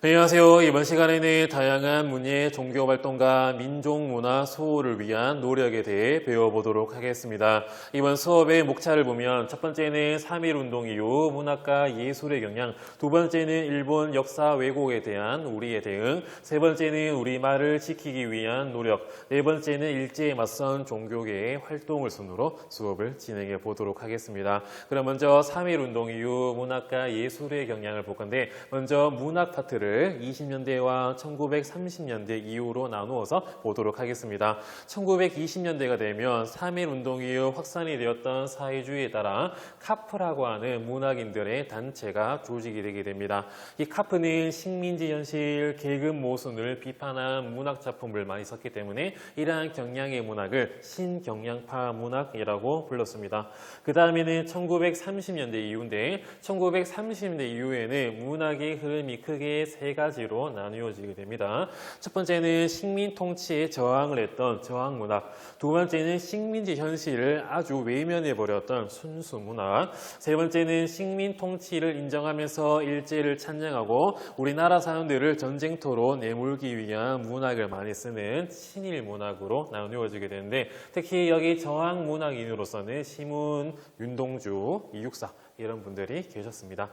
안녕하세요. 이번 시간에는 다양한 문예, 종교활동가, 민족문화 수호를 위한 노력에 대해 배워보도록 하겠습니다. 이번 수업의 목차를 보면 첫 번째는 3.1운동 이후 문학과 예술의 경향, 두 번째는 일본 역사 왜곡에 대한 우리의 대응, 세 번째는 우리말을 지키기 위한 노력, 네 번째는 일제에 맞선 종교계의 활동을 순으로 수업을 진행해 보도록 하겠습니다. 그럼 먼저 3.1운동 이후 문학과 예술의 경향을 볼 건데, 먼저 문학 파트를 20년대와 1930년대 이후로 나누어서 보도록 하겠습니다. 1920년대가 되면 3.1운동 이후 확산이 되었던 사회주의에 따라 카프라고 하는 문학인들의 단체가 조직이 되게 됩니다. 이 카프는 식민지 현실, 계급 모순을 비판한 문학 작품을 많이 썼기 때문에 이러한 경향의 문학을 신경향파 문학이라고 불렀습니다. 그 다음에는 1930년대 이후인데 1930년대 이후에는 문학의 흐름이 크게 세 가지로 나누어지게 됩니다. 첫 번째는 식민 통치에 저항을 했던 저항문학, 두 번째는 식민지 현실을 아주 외면해버렸던 순수문학, 세 번째는 식민 통치를 인정하면서 일제를 찬양하고 우리나라 사람들을 전쟁터로 내몰기 위한 문학을 많이 쓰는 친일문학으로 나누어지게 되는데, 특히 여기 저항문학인으로서는 시문, 윤동주, 이육사 이런 분들이 계셨습니다.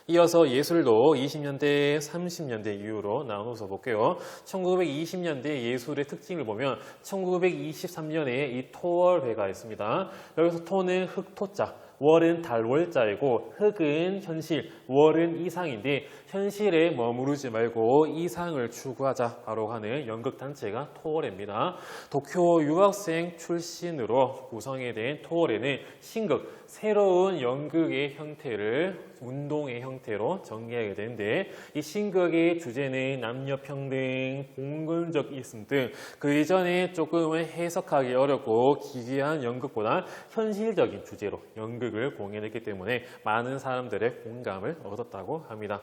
이어서 예술도 20년대, 30년대 이후로 나눠서 볼게요. 1920년대 예술의 특징을 보면 1923년에 이 토월회가 있습니다. 여기서 토는 흑토자, 월은 달월자이고 흑은 현실, 월은 이상인데 현실에 머무르지 말고 이상을 추구하자라고 하는 연극단체가 토월회입니다. 도쿄 유학생 출신으로 구성이 된 토월회는 신극, 새로운 연극의 형태를 운동의 형태로 전개하게 되는데, 이 신극의 주제는 남녀평등, 봉건적 있음 등 그 이전에 조금은 해석하기 어렵고 기괴한 연극보다 현실적인 주제로 연극을 공연했기 때문에 많은 사람들의 공감을 얻었다고 합니다.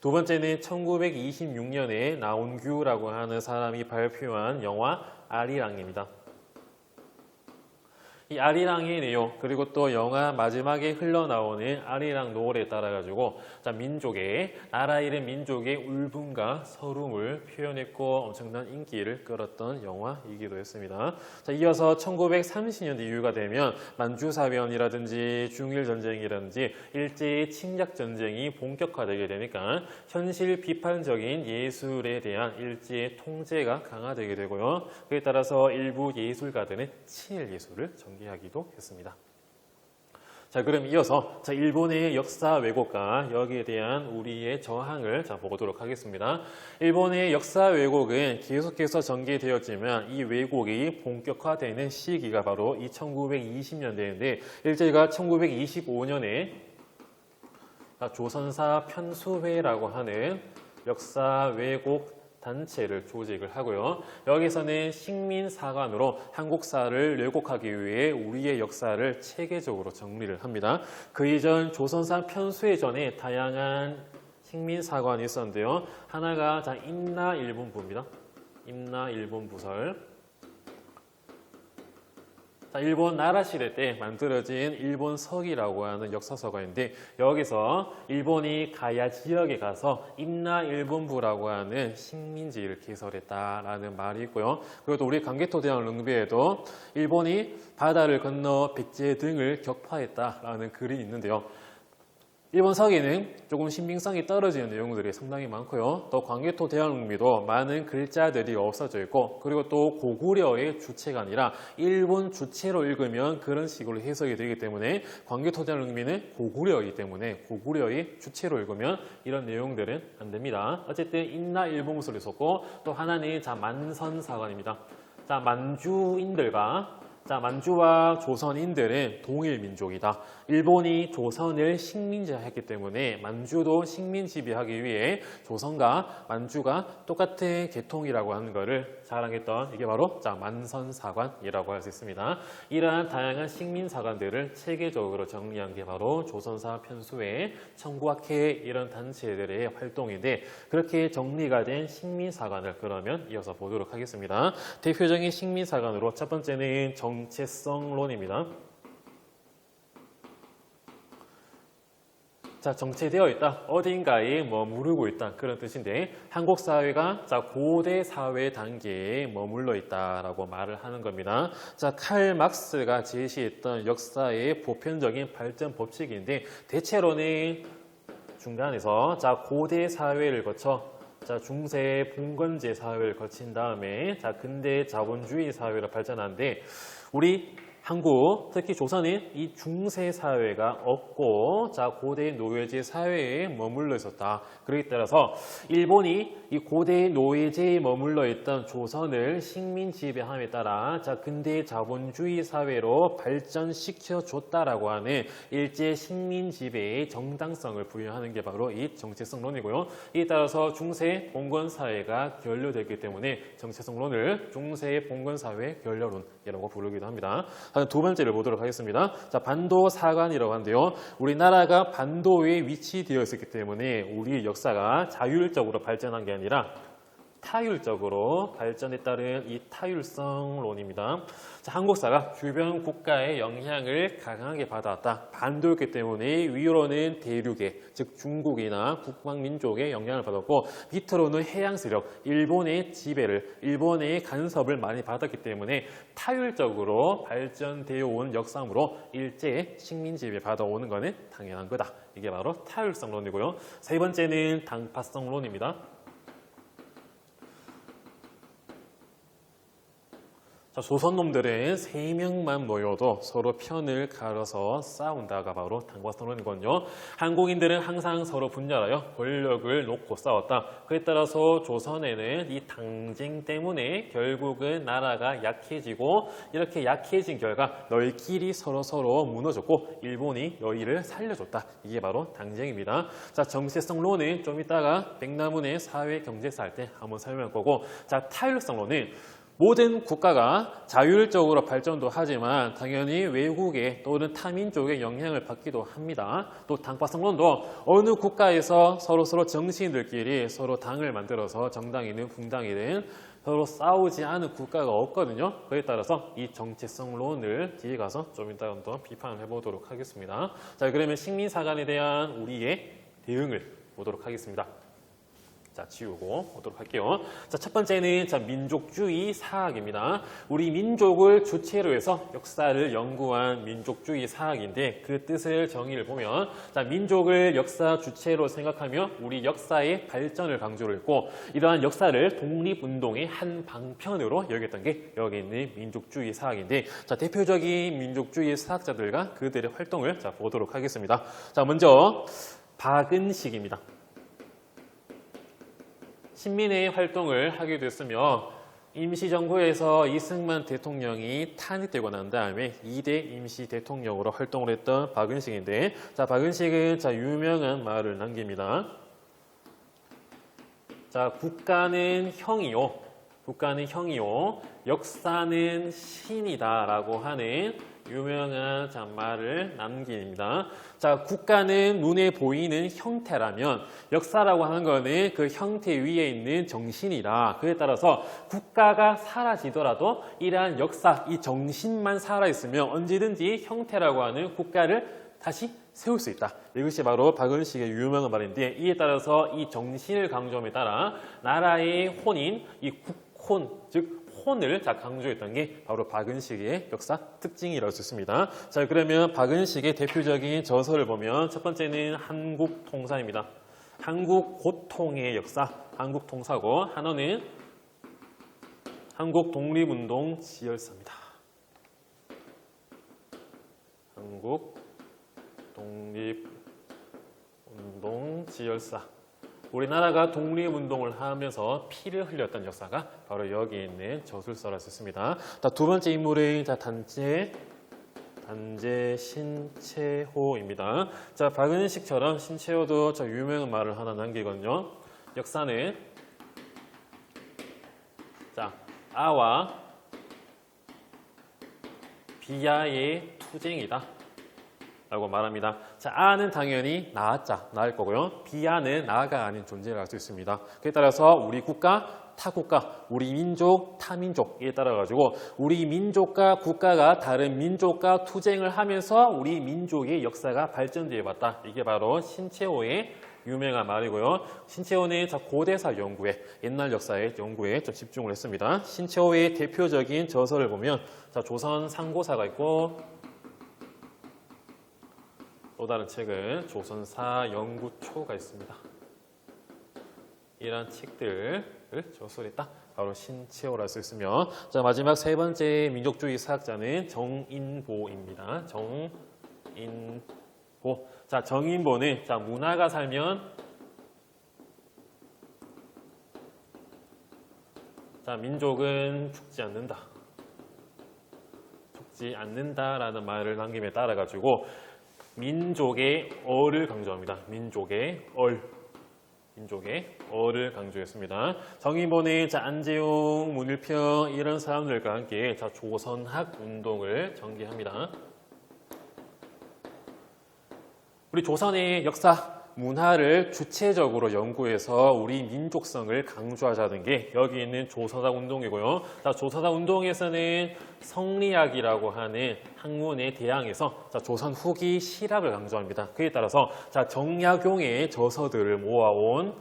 두 번째는 1926년에 나온규라고 하는 사람이 발표한 영화 아리랑입니다. 이 아리랑의 내용, 그리고 또 영화 마지막에 흘러나오는 아리랑 노래에 따라가지고 민족의, 나라 이름 민족의 울분과 서름을 표현했고 엄청난 인기를 끌었던 영화이기도 했습니다. 이어서 1930년대 이후가 되면 만주사변이라든지 중일전쟁이라든지 일제의 침략전쟁이 본격화되게 되니까 현실 비판적인 예술에 대한 일제의 통제가 강화되게 되고요. 그에 따라서 일부 예술가들은 친일예술을 전개하기도 했습니다. 자, 그럼 이어서 일본의 역사 왜곡과 여기에 대한 우리의 저항을 보도록 하겠습니다. 일본의 역사 왜곡은 계속해서 전개되었지만 이 왜곡이 본격화되는 시기가 바로 이 1920년대인데, 일제가 1925년에 조선사 편수회라고 하는 역사 왜곡 단체를 조직을 하고요. 여기서는 식민사관으로 한국사를 왜곡하기 위해 우리의 역사를 체계적으로 정리를 합니다. 그 이전 조선사 편수회 전에 다양한 식민사관이 있었는데요. 하나가 임나일본부입니다. 임나일본부설. 일본 나라 시대 때 만들어진 일본석이라고 하는 역사서가 있는데, 여기서 일본이 가야 지역에 가서 임나일본부라고 하는 식민지를 개설했다라는 말이 있고요. 그리고 또 우리 강개토대왕 릉비에도 일본이 바다를 건너 백제 등을 격파했다라는 글이 있는데요. 일본 서기는 조금 신빙성이 떨어지는 내용들이 상당히 많고요. 또 광개토 대왕릉비도 많은 글자들이 없어져 있고, 그리고 또 고구려의 주체가 아니라 일본 주체로 읽으면 그런 식으로 해석이 되기 때문에 광개토 대왕릉비는 고구려이기 때문에 고구려의 주체로 읽으면 이런 내용들은 안 됩니다. 어쨌든 임나일본부설이 있었고, 또 하나는 만선사관입니다. 만주인들과 만주와 조선인들은 동일 민족이다. 일본이 조선을 식민지화했기 때문에 만주도 식민지배하기 위해 조선과 만주가 똑같은 계통이라고 하는 것을 자랑했던, 이게 바로 만선사관이라고 할 수 있습니다. 이러한 다양한 식민사관들을 체계적으로 정리한 게 바로 조선사 편수회, 청구학회 이런 단체들의 활동인데, 그렇게 정리가 된 식민사관을 그러면 이어서 보도록 하겠습니다. 대표적인 식민사관으로 첫 번째는 정체성론입니다. 자, 정체되어 있다. 어딘가에 머무르고 있다. 그런 뜻인데 한국 사회가 자, 고대 사회 단계에 머물러 있다라고 말을 하는 겁니다. 자, 칼 막스가 제시했던 역사의 보편적인 발전 법칙인데 대체로는 중간에서 자, 고대 사회를 거쳐 자, 중세 봉건제 사회를 거친 다음에 자, 근대 자본주의 사회로 발전하는데 우리 한국, 특히 조선은 이 중세 사회가 없고 자, 고대 노예제 사회에 머물러 있었다. 그렇기 따라서 일본이 이 고대 노예제에 머물러 있던 조선을 식민 지배함에 따라 자, 근대 자본주의 사회로 발전시켜 줬다라고 하는 일제 식민 지배의 정당성을 부여하는 게 바로 이 정체성론이고요. 이에 따라서 중세 봉건 사회가 결렬됐기 때문에 정체성론을 중세 봉건 사회 결렬론이라고 부르기도 합니다. 두 번째를 보도록 하겠습니다. 자, 반도 사관이라고 하는데요. 우리나라가 반도에 위치되어 있었기 때문에 우리 역사가 자율적으로 발전한 게 아니라 타율적으로 발전했다는 이 타율성론입니다. 자, 한국사가 주변 국가의 영향을 강하게 받아왔다. 반도였기 때문에 위로는 대륙의, 즉 중국이나 북방민족의 영향을 받았고 밑으로는 해양 세력, 일본의 지배를, 일본의 간섭을 많이 받았기 때문에 타율적으로 발전되어 온 역사므로 일제 식민 지배 받아오는 것은 당연한 거다. 이게 바로 타율성론이고요. 세 번째는 당파성론입니다. 조선놈들은 3명만 모여도 서로 편을 가려서 싸운다가 바로 당파성론이거든요. 한국인들은 항상 서로 분열하여 권력을 놓고 싸웠다. 그에 따라서 조선에는 이 당쟁 때문에 결국은 나라가 약해지고 이렇게 약해진 결과 너희끼리 서로 무너졌고 일본이 너희를 살려줬다. 이게 바로 당쟁입니다. 자, 정체성론은 좀 이따가 백남훈의 사회 경제사 할 때 한번 설명할 거고, 자, 타율성론은 모든 국가가 자율적으로 발전도 하지만 당연히 외국의 또는 타민족의 영향을 받기도 합니다. 또 당파성론도 어느 국가에서 서로 정치인들끼리 서로 당을 만들어서 정당이든 분당이든 서로 싸우지 않은 국가가 없거든요. 그에 따라서 이 정체성론을 뒤에 가서 좀 이따 더 비판을 해보도록 하겠습니다. 자, 그러면 식민사관에 대한 우리의 대응을 보도록 하겠습니다. 자, 지우고 오도록 할게요. 자, 첫 번째는 자, 민족주의 사학입니다. 우리 민족을 주체로 해서 역사를 연구한 민족주의 사학인데 그 뜻을 정의를 보면 자, 민족을 역사 주체로 생각하며 우리 역사의 발전을 강조를 했고 이러한 역사를 독립운동의 한 방편으로 여겼던 게 여기 있는 민족주의 사학인데 자, 대표적인 민족주의 사학자들과 그들의 활동을 자, 보도록 하겠습니다. 자, 먼저 박은식입니다. 신민의 활동을 하게 됐으며 임시정부에서 이승만 대통령이 탄핵되고 난 다음에 2대 임시 대통령으로 활동을 했던 박은식인데 자, 박은식은 자, 유명한 말을 남깁니다. 자, 국가는 형이요. 역사는 신이다라고 하는 유명한 말을 남깁니다. 자, 국가는 눈에 보이는 형태라면 역사라고 하는 것은 그 형태 위에 있는 정신이다. 그에 따라서 국가가 사라지더라도 이러한 역사, 이 정신만 살아있으면 언제든지 형태라고 하는 국가를 다시 세울 수 있다. 이것이 바로 박은식의 유명한 말인데 이에 따라서 이 정신을 강조함에 따라 나라의 혼인, 이 국혼, 즉 혼을 강조했던 게 바로 박은식의 역사 특징이라고 할 수 있습니다. 자, 그러면 박은식의 대표적인 저서를 보면 첫 번째는 한국통사입니다. 한국고통의 역사, 한국통사고 하나는 한국독립운동 지열사입니다. 한국독립운동 지열사. 우리나라가 독립운동을 하면서 피를 흘렸던 역사가 바로 여기 있는 저술서라 썼습니다. 두 번째 인물은 단재 신채호입니다. 자, 박은식처럼 신채호도 유명한 말을 하나 남기거든요. 역사는 자, 아와 비아의 투쟁이다 라고 말합니다. 자, 아는 당연히 나자, 나일 거고요. 비아는 나가 아닌 존재를 알 수 있습니다. 그에 따라서 우리 국가, 타국가, 우리 민족, 타민족에 따라 가지고 우리 민족과 국가가 다른 민족과 투쟁을 하면서 우리 민족의 역사가 발전되어 왔다. 이게 바로 신채호의 유명한 말이고요. 신채호는 고대사 연구에, 옛날 역사의 연구에 좀 집중을 했습니다. 신채호의 대표적인 저서를 보면 조선 상고사가 있고, 또 다른 책은 조선사 연구초가 있습니다. 이런 책들을 저서를 했다. 바로 신채호라 할 수 있으며, 자, 마지막 세 번째 민족주의 사학자는 정인보입니다. 정인보. 자, 정인보는 문화가 살면 민족은 죽지 않는다. 죽지 않는다라는 말을 남김에 따라 가지고 민족의 어를 강조합니다. 민족의 어를 강조했습니다. 정인보는 안재용, 문일평 이런 사람들과 함께 조선학 운동을 전개합니다. 우리 조선의 역사, 문화를 주체적으로 연구해서 우리 민족성을 강조하자는 게 여기 있는 조선학 운동이고요. 조선학 운동에서는 성리학이라고 하는 학문에 대항해서 조선 후기 실학을 강조합니다. 그에 따라서 정약용의 저서들을 모아온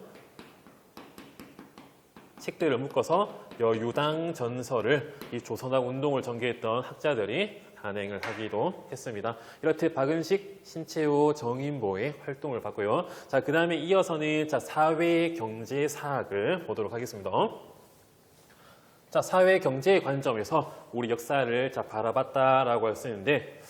책들을 묶어서 여유당 전설을 이 조선학 운동을 전개했던 학자들이 단행을 하기도 했습니다. 이렇듯 박은식, 신채호, 정인보의 활동을 봤고요. 자, 그 다음에 이어서는 사회경제사학을 보도록 하겠습니다. 자, 사회경제의 관점에서 우리 역사를 바라봤다라고 할 수 있는데,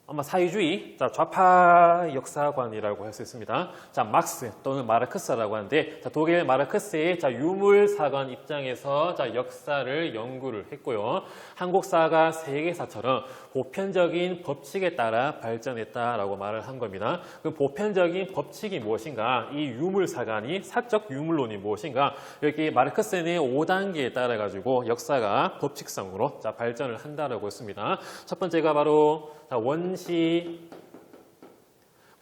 아마 사회주의, 좌파 역사관이라고 할 수 있습니다. 막스 또는 마르크스라고 하는데, 독일 마르크스의 유물사관 입장에서 역사를 연구를 했고요. 한국사가 세계사처럼 보편적인 법칙에 따라 발전했다라고 말을 한 겁니다. 그 보편적인 법칙이 무엇인가? 이 유물사관이 사적 유물론이 무엇인가? 여기 마르크스는 5단계에 따라 가지고 역사가 법칙성으로 발전을 한다라고 했습니다. 첫 번째가 바로 원시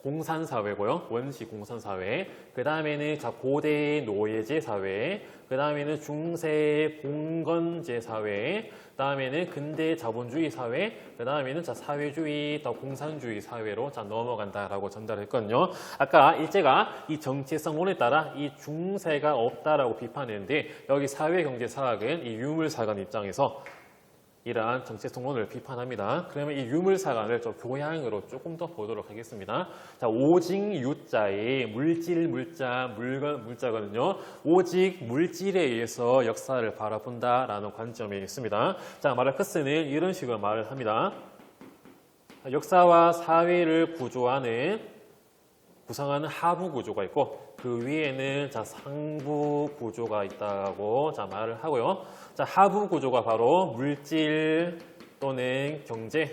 공산사회고요. 원시 공산사회. 그 다음에는 고대 노예제 사회. 그 다음에는 중세 봉건제 사회. 그 다음에는 근대 자본주의 사회. 그 다음에는 사회주의, 공산주의 사회로 넘어간다라고 전달했거든요. 아까 일제가 이 정체성론에 따라 이 중세가 없다라고 비판했는데, 여기 사회경제사학은 이 유물사관 입장에서 이러한 정체성론을 비판합니다. 그러면 이 유물사관을 좀 교양으로 조금 더 보도록 하겠습니다. 자, 오직 유자의 물질, 물자, 물건, 물자거든요. 오직 물질에 의해서 역사를 바라본다라는 관점이 있습니다. 자, 마르크스는 이런 식으로 말을 합니다. 역사와 사회를 구성하는 하부 구조가 있고, 그 위에는 상부 구조가 있다고 말을 하고요. 하부 구조가 바로 물질 또는 경제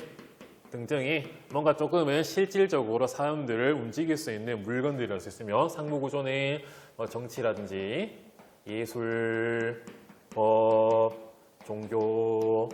등등이 뭔가 조금은 실질적으로 사람들을 움직일 수 있는 물건들이랄 수 있으며, 상부 구조는 정치라든지 예술, 법, 종교,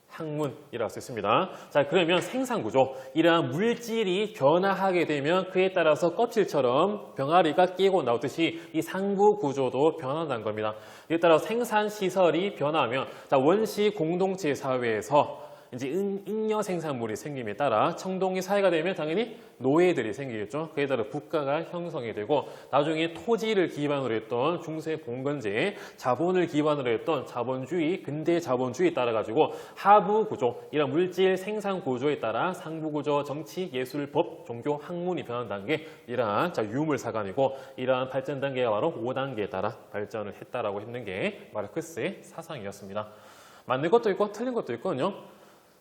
학문이라고 할 수 있습니다. 자, 그러면 생산구조, 이러한 물질이 변화하게 되면 그에 따라서 껍질처럼 병아리가 끼고 나오듯이 이 상부 구조도 변화한다는 겁니다. 이에 따라 생산시설이 변화하면, 원시 공동체 사회에서 이제 잉여 생산물이 생김에 따라 청동기 사회가 되면 당연히 노예들이 생기겠죠. 그에 따라 국가가 형성이 되고, 나중에 토지를 기반으로 했던 중세 봉건제, 자본을 기반으로 했던 자본주의, 근대 자본주의에 따라 가지고 하부 구조, 이런 물질 생산 구조에 따라 상부 구조, 정치, 예술, 법, 종교, 학문이 변한다는 게 이러한 유물사관이고, 이러한 발전 단계가 바로 5단계에 따라 발전을 했다라고 했는 게 마르크스의 사상이었습니다. 맞는 것도 있고 틀린 것도 있거든요.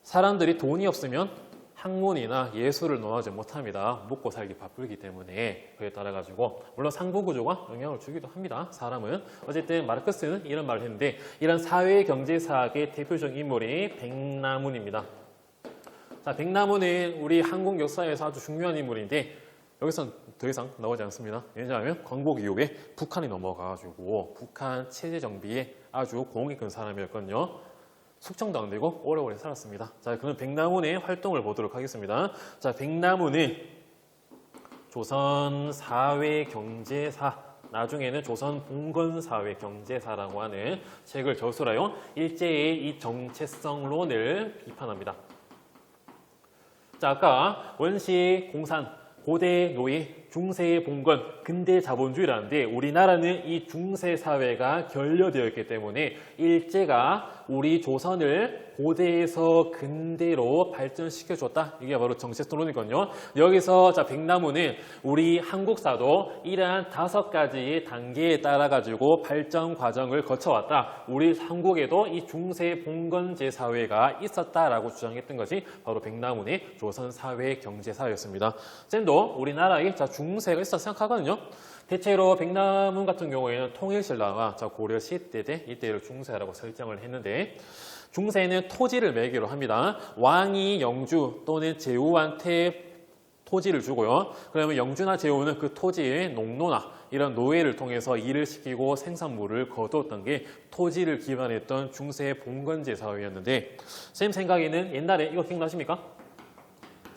사람들이 돈이 없으면 학문이나 예술을 논하지 못합니다. 먹고 살기 바쁘기 때문에. 그에 따라 가지고 물론 상부 구조가 영향을 주기도 합니다. 사람은. 어쨌든 마르크스는 이런 말을 했는데, 이런 사회경제사학의 대표적인 인물이 백남훈입니다. 자, 백남훈은 우리 한국 역사에서 아주 중요한 인물인데, 여기서는 더 이상 나오지 않습니다. 왜냐하면 광복 이후에 북한이 넘어가가지고 북한 체제 정비에 아주 공이 큰 사람이었거든요. 숙청도 안 되고 오래오래 살았습니다. 자, 그럼 백남훈의 활동을 보도록 하겠습니다. 자, 백남훈은 조선사회경제사, 나중에는 조선봉건사회경제사라고 하는 책을 저술하여 일제의 이 정체성론을 비판합니다. 자, 아까 원시, 공산, 고대 노예, 중세 봉건, 근대 자본주의라는데 우리나라는 이 중세 사회가 결여되어 있기 때문에 일제가 우리 조선을 고대에서 근대로 발전시켜 줬다. 이게 바로 정체성론이거든요. 여기서 자, 백나무는 우리 한국사도 이러한 5가지의 단계에 따라 가지고 발전 과정을 거쳐왔다. 우리 한국에도 이 중세 봉건제 사회가 있었다라고 주장했던 것이 바로 백나문의 조선 사회 경제 사회였습니다. 쌤도 우리나라에 자, 중세가 있었다 생각하거든요. 대체로 백나문 같은 경우에는 통일신라와 고려 시대 때 이때를 중세라고 설정을 했는데 중세는 토지를 매개로 합니다. 왕이 영주 또는 제후한테 토지를 주고요. 그러면 영주나 제후는 그 토지의 농노나 이런 노예를 통해서 일을 시키고 생산물을 거두었던 게 토지를 기반했던 중세 봉건제 사회였는데 쌤 생각에는 옛날에 이거 기억나십니까?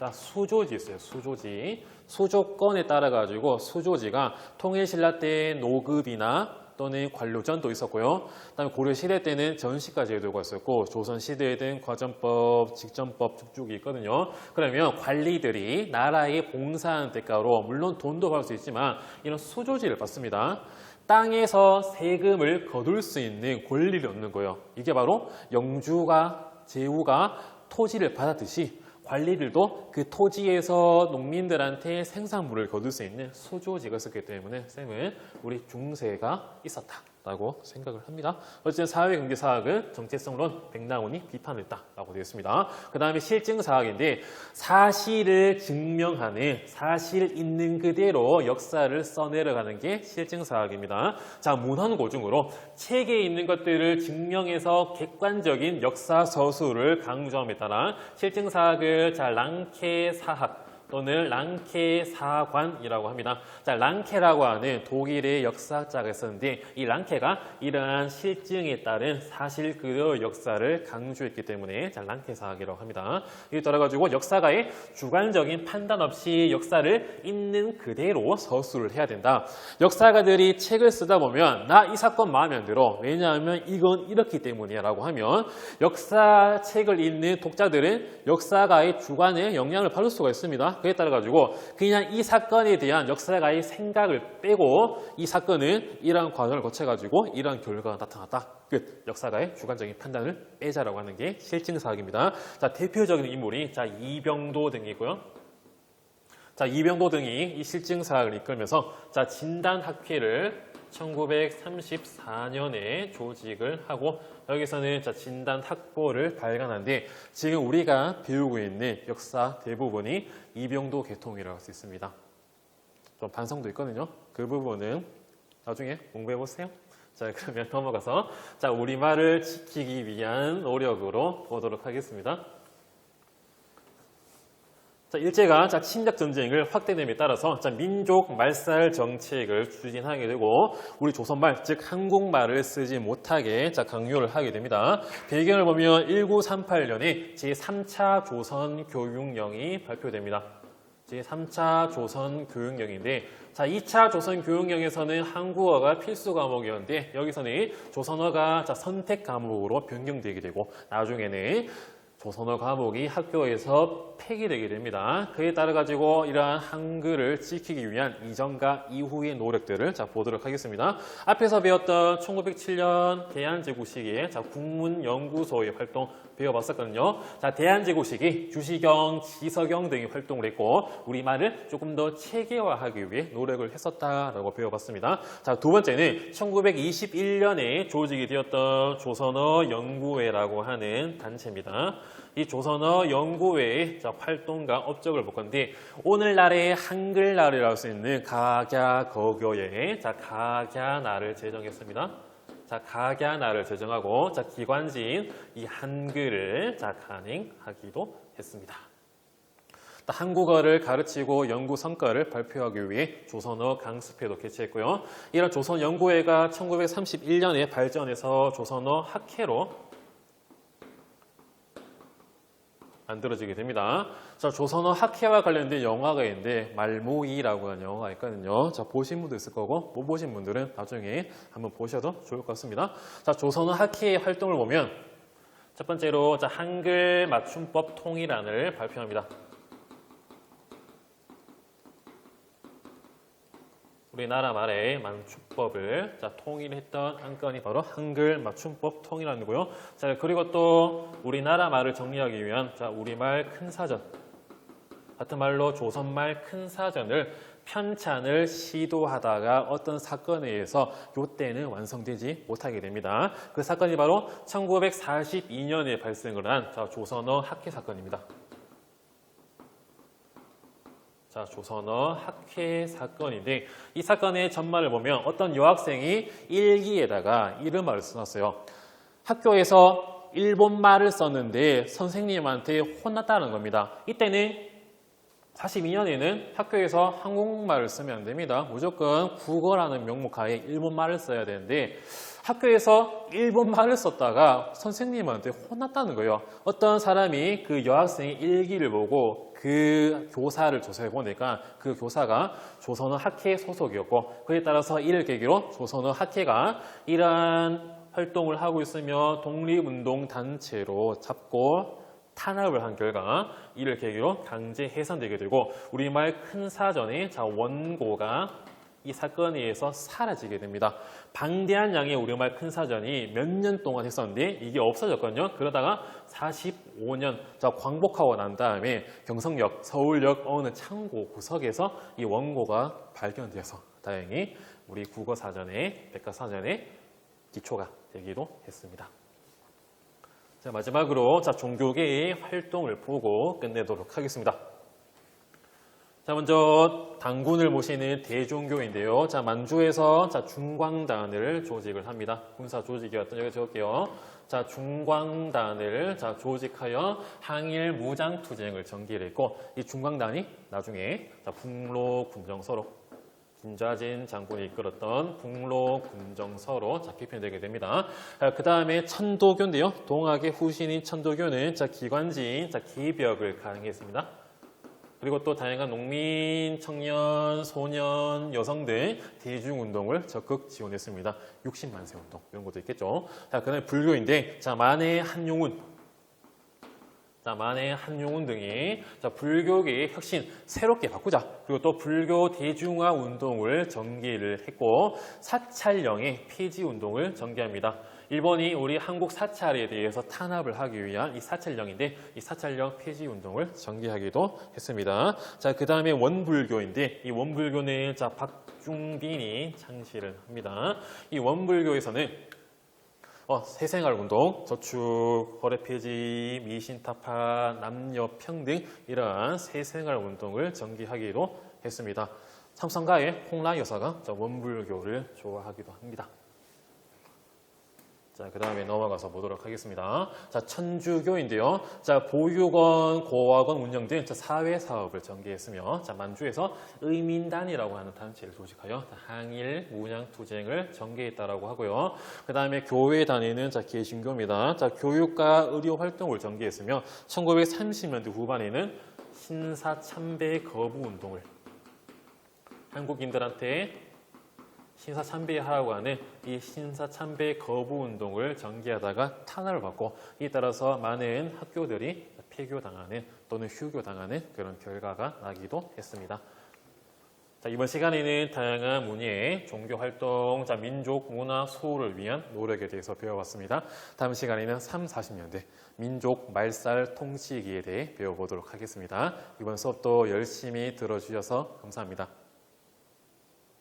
자, 수조지 있어요. 수조지. 수조건에 따라 가지고 수조지가 통일신라 때 노급이나 또는 관료전도 있었고요. 그다음에 고려 시대 때는 전시가 제도가 있었고 조선 시대에는 과전법, 직전법 쭉쭉 있거든요. 그러면 관리들이 나라에 봉사하는 대가로 물론 돈도 받을 수 있지만 이런 수조지를 받습니다. 땅에서 세금을 거둘 수 있는 권리를 얻는 거예요. 이게 바로 영주가 제후가 토지를 받았듯이 관리들도 그 토지에서 농민들한테 생산물을 거둘 수 있는 수조지가 있었기 때문에 쌤은 우리 중세가 있었다라고 생각을 합니다. 어쨌든 사회경제사학은 정체성론 백나문이 비판했다라고 되어 있습니다. 그 다음에 실증사학인데 사실을 증명하는 사실 있는 그대로 역사를 써내려가는 게 실증사학입니다. 자, 문헌고 중으로 책에 있는 것들을 증명해서 객관적인 역사 서술을 강조함에 따라 실증사학을 자, 랑케사학 또는 랑케사관이라고 합니다. 자, 랑케라고 하는 독일의 역사학자가 있었는데 이 랑케가 이러한 실증에 따른 사실 그대로 역사를 강조했기 때문에 자, 랑케사학이라고 합니다. 이에 따라 가지고 역사가의 주관적인 판단 없이 역사를 있는 그대로 서술을 해야 된다. 역사가들이 책을 쓰다 보면 나 이 사건 마음에 안 들어. 왜냐하면 이건 이렇기 때문이야 라고 하면 역사책을 읽는 독자들은 역사가의 주관에 영향을 받을 수가 있습니다. 그에 따라 가지고 그냥 이 사건에 대한 역사가의 생각을 빼고 이 사건은 이러한 과정을 거쳐 가지고 이러한 결과가 나타났다. 끝. 역사가의 주관적인 판단을 빼자라고 하는 게 실증사학입니다. 자, 대표적인 인물이 자, 이병도 등이고요. 자, 이병도 등이 이 실증사학을 이끌면서 자, 진단학회를 1934년에 조직을 하고 여기서는 자, 진단학보를 발간한데 지금 우리가 배우고 있는 역사 대부분이 이병도 계통이라고 할 수 있습니다. 좀 반성도 있거든요. 그 부분은 나중에 공부해 보세요. 자, 그러면 넘어가서 자, 우리말을 지키기 위한 노력으로 보도록 하겠습니다. 자, 일제가 자, 침략 전쟁을 확대됨에 따라서 자, 민족 말살 정책을 추진하게 되고 우리 조선말 즉 한국말을 쓰지 못하게 자, 강요를 하게 됩니다. 배경을 보면 1938년에 제3차 조선교육령이 발표됩니다. 제3차 조선교육령인데 자, 2차 조선교육령에서는 한국어가 필수 과목이었는데 여기서는 조선어가 자, 선택 과목으로 변경되게 되고 나중에는 조선어 과목이 학교에서 폐기되게 됩니다. 그에 따라 가지고 이러한 한글을 지키기 위한 이전과 이후의 노력들을 자, 보도록 하겠습니다. 앞에서 배웠던 1907년 대한제국 시기에 자, 국문연구소의 활동 배워봤었거든요. 자, 대한제국 시기 주시경, 지석영 등이 활동을 했고 우리말을 조금 더 체계화하기 위해 노력을 했었다라고 배워봤습니다. 자, 두 번째는 1921년에 조직이 되었던 조선어 연구회라고 하는 단체입니다. 이 조선어 연구회의 활동과 업적을 볼 건데 오늘날의 한글날이라고 할 수 있는 각야거교에 각야날을 제정했습니다. 자, 각야날을 제정하고 자, 기관지인 이 한글을 자, 간행하기도 했습니다. 한국어를 가르치고 연구 성과를 발표하기 위해 조선어 강습회도 개최했고요. 이런 조선 연구회가 1931년에 발전해서 조선어 학회로 만들어지게 됩니다. 자, 조선어 학회와 관련된 영화가 있는데 말모이라고 하는 영화가 있거든요. 자, 보신 분도 있을 거고 못 보신 분들은 나중에 한번 보셔도 좋을 것 같습니다. 자, 조선어 학회의 활동을 보면 첫 번째로 자, 한글 맞춤법 통일안을 발표합니다. 우리나라 말의 맞춤법을 통일했던 안건이 바로 한글 맞춤법 통일안이고요. 자, 그리고 또 우리나라 말을 정리하기 위한 우리말 큰사전 같은 말로 조선말 큰사전을 편찬을 시도하다가 어떤 사건에 의해서 이때는 완성되지 못하게 됩니다. 그 사건이 바로 1942년에 발생을 한 조선어 학회 사건입니다. 자, 조선어 학회 사건인데 이 사건의 전말을 보면 어떤 여학생이 일기에다가 이런 말을 써놨어요. 학교에서 일본말을 썼는데 선생님한테 혼났다는 겁니다. 이때는 42년에는 학교에서 한국말을 쓰면 안 됩니다. 무조건 국어라는 명목 하에 일본말을 써야 되는데 학교에서 일본말을 썼다가 선생님한테 혼났다는 거예요. 어떤 사람이 그 여학생의 일기를 보고 그 교사를 조사해 보니까 그 교사가 조선어 학회 소속이었고 그에 따라서 이를 계기로 조선어 학회가 이러한 활동을 하고 있으며 독립운동단체로 잡고 탄압을 한 결과 이를 계기로 강제 해산되게 되고 우리말 큰사전의 원고가 이 사건에 의해서 사라지게 됩니다. 방대한 양의 우리말 큰사전이 몇 년 동안 했었는데 이게 없어졌거든요. 그러다가 45년 광복하고 난 다음에 경성역, 서울역 어느 창고 구석에서 이 원고가 발견되어서 다행히 우리 국어사전의 백과사전의 기초가 되기도 했습니다. 자, 마지막으로 종교계의 활동을 보고 끝내도록 하겠습니다. 자, 먼저 당군을 모시는 대종교인데요. 자, 만주에서 중광단을 조직을 합니다. 군사 조직이었던 여기 적을게요. 자, 중광단을 조직하여 항일 무장투쟁을 전개를 했고 이 중광단이 나중에 북로 군정서로 김좌진 장군이 이끌었던 북로 군정서로 개편되게 됩니다. 그 다음에 천도교인데요. 동학의 후신인 천도교는 기관지인 기벽을 가행했습니다. 그리고 또 다양한 농민, 청년, 소년, 여성 등 대중운동을 적극 지원했습니다. 60만세 운동 이런 것도 있겠죠. 자, 그 다음에 불교인데 만해 한용운 등이 불교계의 혁신 새롭게 바꾸자. 그리고 또 불교 대중화 운동을 전개를 했고 사찰령의 폐지 운동을 전개합니다. 일본이 우리 한국 사찰에 대해서 탄압을 하기 위한 이 사찰령인데 이 사찰령 폐지 운동을 전개하기도 했습니다. 자, 그 다음에 원불교인데 이 원불교는 박중빈이 창시를 합니다. 이 원불교에서는 새생활운동, 저축, 거래 폐지, 미신타파, 남녀평등 이러한 새생활운동을 전개하기로 했습니다. 삼성가의 홍라 여사가 원불교를 좋아하기도 합니다. 자, 그 다음에 넘어가서 보도록 하겠습니다. 자, 천주교인데요. 자, 보육원, 고학원 운영 등 사회 사업을 전개했으며, 만주에서 의민단이라고 하는 단체를 조직하여 항일 문양 투쟁을 전개했다라고 하고요. 그 다음에 교회 다니는 개신교입니다. 교육과 의료 활동을 전개했으며, 1930년대 후반에는 신사 참배 거부 운동을 한국인들한테 신사 참배하라고 하는 이 신사 참배 거부 운동을 전개하다가 탄압을 받고 이에 따라서 많은 학교들이 폐교당하는 또는 휴교당하는 그런 결과가 나기도 했습니다. 자, 이번 시간에는 다양한 문예의 종교활동, 민족 문화 수호를 위한 노력에 대해서 배워봤습니다. 다음 시간에는 3, 40년대 민족 말살 통치기에 대해 배워보도록 하겠습니다. 이번 수업도 열심히 들어주셔서 감사합니다.